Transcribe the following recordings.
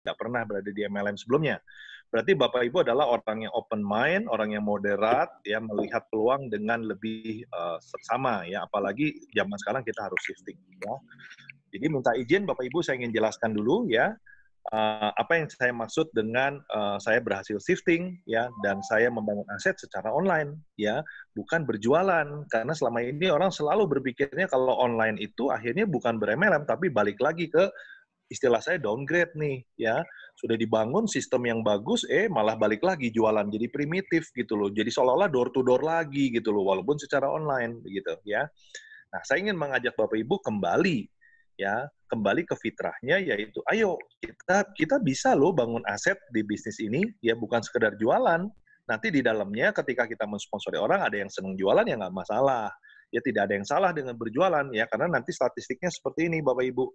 tidak pernah berada di MLM sebelumnya. Berarti Bapak Ibu adalah orang yang open mind, orang yang moderat, ya melihat peluang dengan lebih seksama ya. Apalagi zaman sekarang kita harus shifting ya. Jadi minta izin Bapak Ibu, saya ingin jelaskan dulu ya apa yang saya maksud dengan saya berhasil shifting ya, dan saya membangun aset secara online ya, bukan berjualan. Karena selama ini orang selalu berpikirnya kalau online itu akhirnya bukan ber-MLM tapi balik lagi ke istilah saya downgrade nih ya. Sudah dibangun sistem yang bagus, malah balik lagi jualan, jadi primitif gitu loh. Jadi seolah-olah door to door lagi gitu loh, walaupun secara online begitu ya. Nah, saya ingin mengajak Bapak Ibu kembali ya, kembali ke fitrahnya, yaitu ayo kita bisa loh bangun aset di bisnis ini ya, bukan sekedar jualan. Nanti di dalamnya ketika kita mensponsori orang, ada yang senang jualan ya nggak masalah. Ya tidak ada yang salah dengan berjualan ya, karena nanti statistiknya seperti ini Bapak Ibu.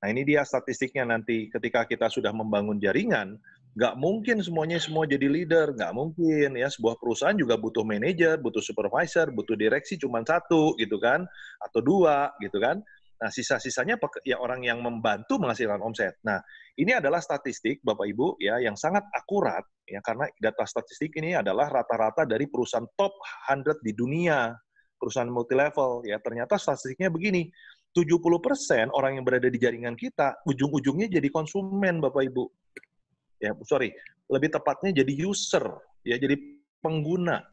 Nah, ini dia statistiknya nanti ketika kita sudah membangun jaringan, nggak mungkin semuanya semua jadi leader, nggak mungkin ya. Sebuah perusahaan juga butuh manajer, butuh supervisor, butuh direksi cuma satu gitu kan, atau dua gitu kan. Nah, sisa-sisanya ya orang yang membantu menghasilkan omset. Nah, ini adalah statistik Bapak Ibu ya yang sangat akurat ya, karena data statistik ini adalah rata-rata dari perusahaan top 100 di dunia, perusahaan multi level ya. Ternyata statistiknya begini, 70% orang yang berada di jaringan kita, ujung-ujungnya jadi konsumen, Bapak Ibu. Ya, sorry, lebih tepatnya jadi user, ya, jadi pengguna.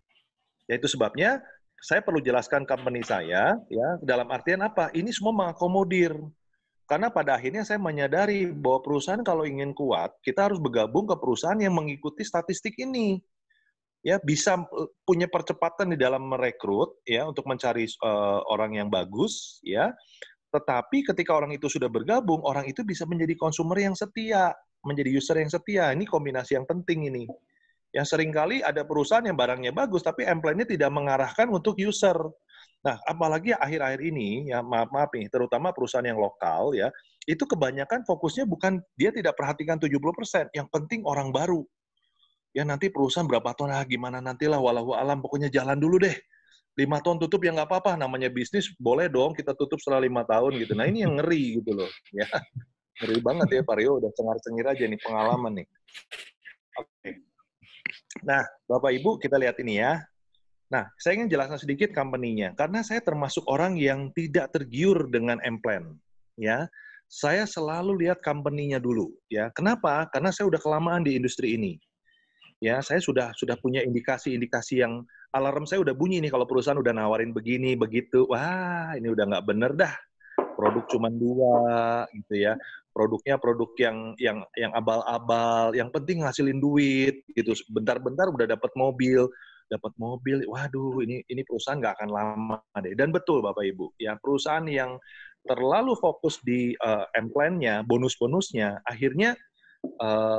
Ya, itu sebabnya saya perlu jelaskan company saya, ya, dalam artian apa? Ini semua mengakomodir. Karena pada akhirnya saya menyadari bahwa perusahaan kalau ingin kuat, kita harus bergabung ke perusahaan yang mengikuti statistik ini. Ya, bisa punya percepatan di dalam merekrut, ya, untuk mencari orang yang bagus, ya. Tetapi ketika orang itu sudah bergabung, orang itu bisa menjadi konsumer yang setia, menjadi user yang setia. Ini kombinasi yang penting ini. Yang seringkali ada perusahaan yang barangnya bagus, tapi plan-nya tidak mengarahkan untuk user. Nah, apalagi akhir-akhir ini, ya maaf nih, terutama perusahaan yang lokal, ya, itu kebanyakan fokusnya bukan, dia tidak perhatikan 70%, yang penting orang baru. Ya nanti perusahaan berapa tahun, gimana nantilah, walau alam, pokoknya jalan dulu deh. 5 tahun tutup ya nggak apa-apa, namanya bisnis boleh dong kita tutup setelah 5 tahun gitu. Nah ini yang ngeri gitu loh, ya ngeri banget ya Pak Rio, udah cengar-cengir aja nih pengalaman nih. Oke. Nah Bapak Ibu kita lihat ini ya. Nah saya ingin jelaskan sedikit company-nya, karena saya termasuk orang yang tidak tergiur dengan M-Plan. Ya, saya selalu lihat company-nya dulu. Ya, kenapa? Karena saya udah kelamaan di industri ini. Ya, saya sudah punya indikasi-indikasi yang alarm saya udah bunyi nih kalau perusahaan udah nawarin begini, begitu. Wah, ini udah nggak bener dah. Produk cuma dua, gitu ya. Produknya produk yang abal-abal, yang penting ngasilin duit, gitu. Bentar-bentar udah dapat mobil. Waduh, ini perusahaan nggak akan lama deh. Dan betul Bapak Ibu, ya perusahaan yang terlalu fokus di M-plan-nya, bonus-bonusnya, akhirnya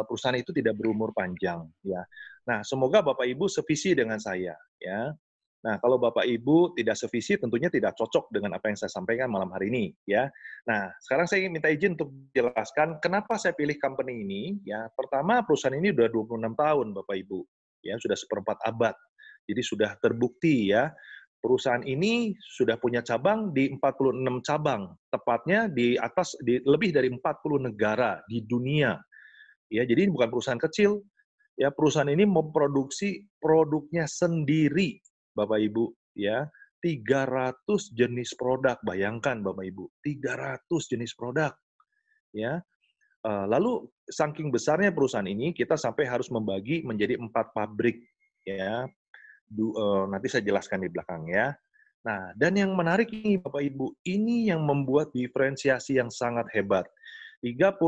perusahaan itu tidak berumur panjang ya. Nah, semoga Bapak Ibu sevisi dengan saya ya. Nah, kalau Bapak Ibu tidak sevisi tentunya tidak cocok dengan apa yang saya sampaikan malam hari ini ya. Nah, sekarang saya ingin minta izin untuk jelaskan kenapa saya pilih company ini ya. Pertama, perusahaan ini sudah 26 tahun Bapak Ibu. Ya, sudah seperempat abad. Jadi sudah terbukti ya. Perusahaan ini sudah punya cabang di 46 cabang, tepatnya di lebih dari 40 negara di dunia. Ya, jadi ini bukan perusahaan kecil. Ya, perusahaan ini memproduksi produknya sendiri, Bapak Ibu, ya. 300 jenis produk, bayangkan Bapak Ibu, 300 jenis produk, ya. Lalu saking besarnya perusahaan ini, kita sampai harus membagi menjadi 4 pabrik, ya. Nanti saya jelaskan di belakang ya. Nah, dan yang menarik ini Bapak Ibu, ini yang membuat diferensiasi yang sangat hebat. 31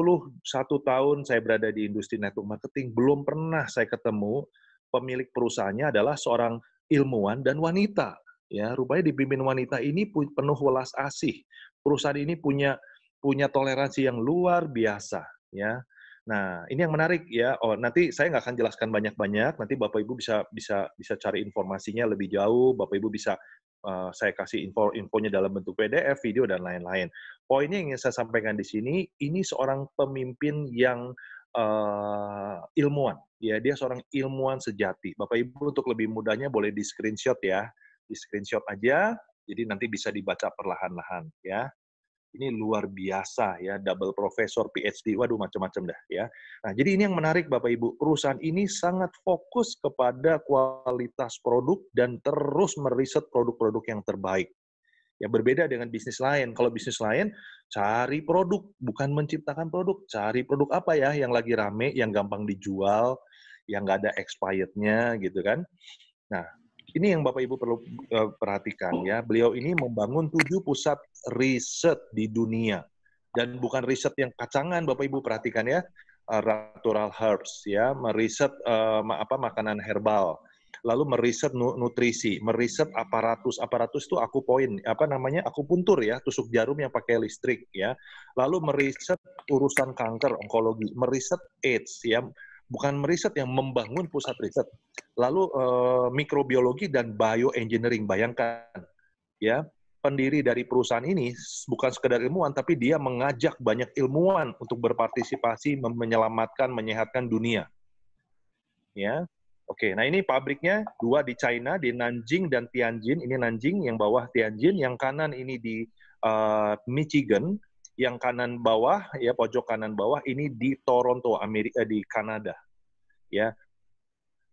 tahun saya berada di industri network marketing, belum pernah saya ketemu pemilik perusahaannya adalah seorang ilmuwan dan wanita. Ya, rupanya dipimpin wanita ini penuh welas asih. Perusahaan ini punya toleransi yang luar biasa, ya. Nah, ini yang menarik ya. Oh, nanti saya nggak akan jelaskan banyak-banyak. Nanti Bapak Ibu bisa cari informasinya lebih jauh. Bapak Ibu bisa saya kasih infonya dalam bentuk PDF, video dan lain-lain. Poinnya yang ingin saya sampaikan di sini, ini seorang pemimpin yang ilmuwan. Ya, dia seorang ilmuwan sejati. Bapak Ibu untuk lebih mudahnya boleh di screenshot ya, di screenshot aja. Jadi nanti bisa dibaca perlahan-lahan ya. Ini luar biasa ya, double profesor, PhD, waduh macam-macam dah ya. Nah, jadi ini yang menarik Bapak Ibu, perusahaan ini sangat fokus kepada kualitas produk dan terus meriset produk-produk yang terbaik. Ya berbeda dengan bisnis lain. Kalau bisnis lain cari produk, bukan menciptakan produk. Cari produk apa ya yang lagi rame, yang gampang dijual, yang nggak ada expirednya gitu kan. Nah, ini yang Bapak Ibu perlu perhatikan ya. Beliau ini membangun 7 pusat riset di dunia. Dan bukan riset yang kacangan Bapak Ibu perhatikan ya. Natural herbs ya, meriset makanan herbal. Lalu meriset nutrisi, meriset aparatus. Aparatus itu akupuntur ya, tusuk jarum yang pakai listrik ya. Lalu meriset urusan kanker, onkologi, meriset AIDS ya, bukan meriset yang membangun pusat riset. Lalu mikrobiologi dan bioengineering, bayangkan ya, pendiri dari perusahaan ini bukan sekedar ilmuwan, tapi dia mengajak banyak ilmuwan untuk berpartisipasi menyelamatkan, menyehatkan dunia. Ya, oke. Nah ini pabriknya 2 di China, di Nanjing dan Tianjin. Ini Nanjing, yang bawah Tianjin, yang kanan ini di Michigan, yang kanan bawah ya, pojok kanan bawah ini di Toronto, Amerika, di Kanada. Ya.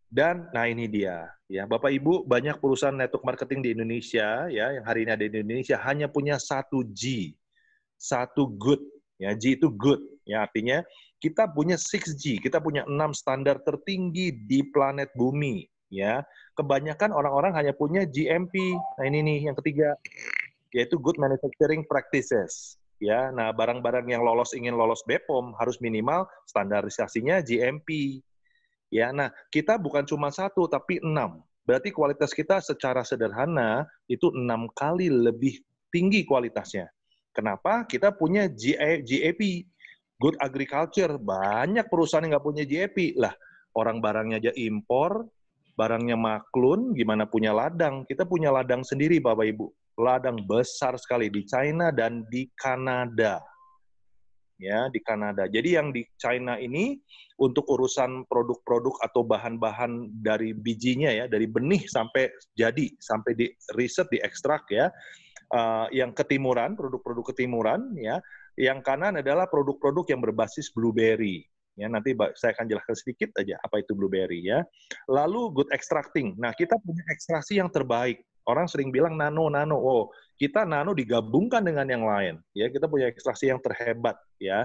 Dan nah ini dia ya, Bapak Ibu, banyak perusahaan network marketing di Indonesia ya, yang hari ini ada di Indonesia hanya punya satu G, satu good ya. G itu good ya, artinya kita punya 6G, kita punya 6 standar tertinggi di planet bumi ya. Kebanyakan orang-orang hanya punya GMP. Nah ini nih yang ketiga, yaitu good manufacturing practices ya. Nah barang-barang yang ingin lolos BPOM harus minimal standarisasinya GMP. Ya, nah kita bukan cuma 1 tapi 6. Berarti kualitas kita secara sederhana itu 6 kali lebih tinggi kualitasnya. Kenapa? Kita punya GAP, Good Agriculture. Banyak perusahaan yang nggak punya GAP. Lah, orang barangnya aja impor, barangnya maklun, gimana punya ladang? Kita punya ladang sendiri, Bapak Ibu. Ladang besar sekali di China dan di Kanada. Ya, di Kanada. Jadi yang di China ini untuk urusan produk-produk atau bahan-bahan dari bijinya ya, dari benih sampai jadi, sampai di riset, di ekstrak ya. Yang ketimuran, produk-produk ketimuran ya. Yang kanan adalah produk-produk yang berbasis blueberry. Ya, nanti saya akan jelaskan sedikit aja apa itu blueberry ya. Lalu good extracting. Nah, kita punya ekstraksi yang terbaik. Orang sering bilang nano. Oh, kita nano digabungkan dengan yang lain. Ya, kita punya ekstraksi yang terhebat ya.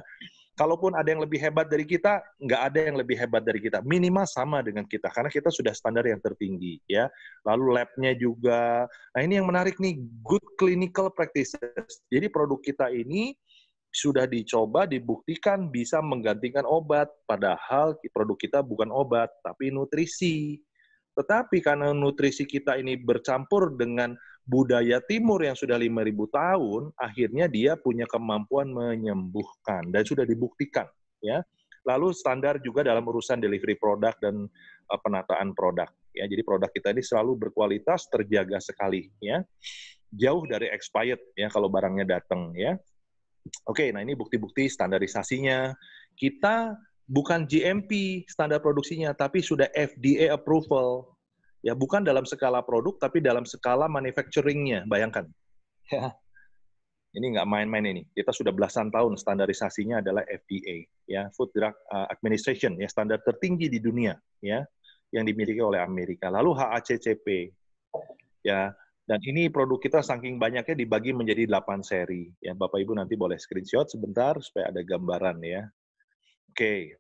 Kalaupun ada yang lebih hebat dari kita, nggak ada yang lebih hebat dari kita. Minimal sama dengan kita, karena kita sudah standar yang tertinggi. Ya. Lalu lab-nya juga. Nah ini yang menarik nih, good clinical practices. Jadi produk kita ini sudah dicoba, dibuktikan bisa menggantikan obat. Padahal produk kita bukan obat, tapi nutrisi. Tetapi karena nutrisi kita ini bercampur dengan budaya timur yang sudah 5.000 tahun, akhirnya dia punya kemampuan menyembuhkan dan sudah dibuktikan ya. Lalu standar juga dalam urusan delivery produk dan penataan produk ya. Jadi produk kita ini selalu berkualitas, terjaga sekali ya. Jauh dari expired ya kalau barangnya datang ya. Oke, nah ini bukti-bukti standarisasinya. Kita bukan GMP standar produksinya, tapi sudah FDA approval. Ya, bukan dalam skala produk, tapi dalam skala manufacturing-nya. Bayangkan. Ya. Ini nggak main-main ini. Kita sudah belasan tahun standarisasinya adalah FDA, ya, Food Drug Administration, ya, standar tertinggi di dunia, ya, yang dimiliki oleh Amerika. Lalu HACCP, ya. Dan ini produk kita saking banyaknya dibagi menjadi 8 seri. Ya, Bapak Ibu nanti boleh screenshot sebentar supaya ada gambaran ya. Oke.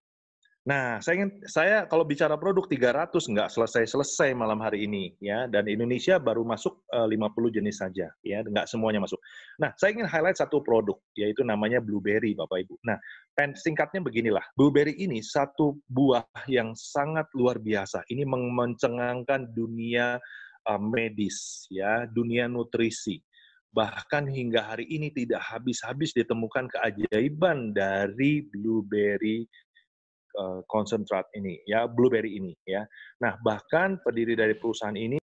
Nah, saya kalau bicara produk 300 nggak selesai-selesai malam hari ini ya, dan Indonesia baru masuk 50 jenis saja ya, nggak semuanya masuk. Nah, saya ingin highlight satu produk yaitu namanya blueberry Bapak Ibu. Nah, singkatnya beginilah. Blueberry ini satu buah yang sangat luar biasa. Ini mencengangkan dunia medis ya, dunia nutrisi. Bahkan hingga hari ini tidak habis-habis ditemukan keajaiban dari blueberry konsentrat ini ya, blueberry ini ya. Nah, bahkan pendiri dari perusahaan ini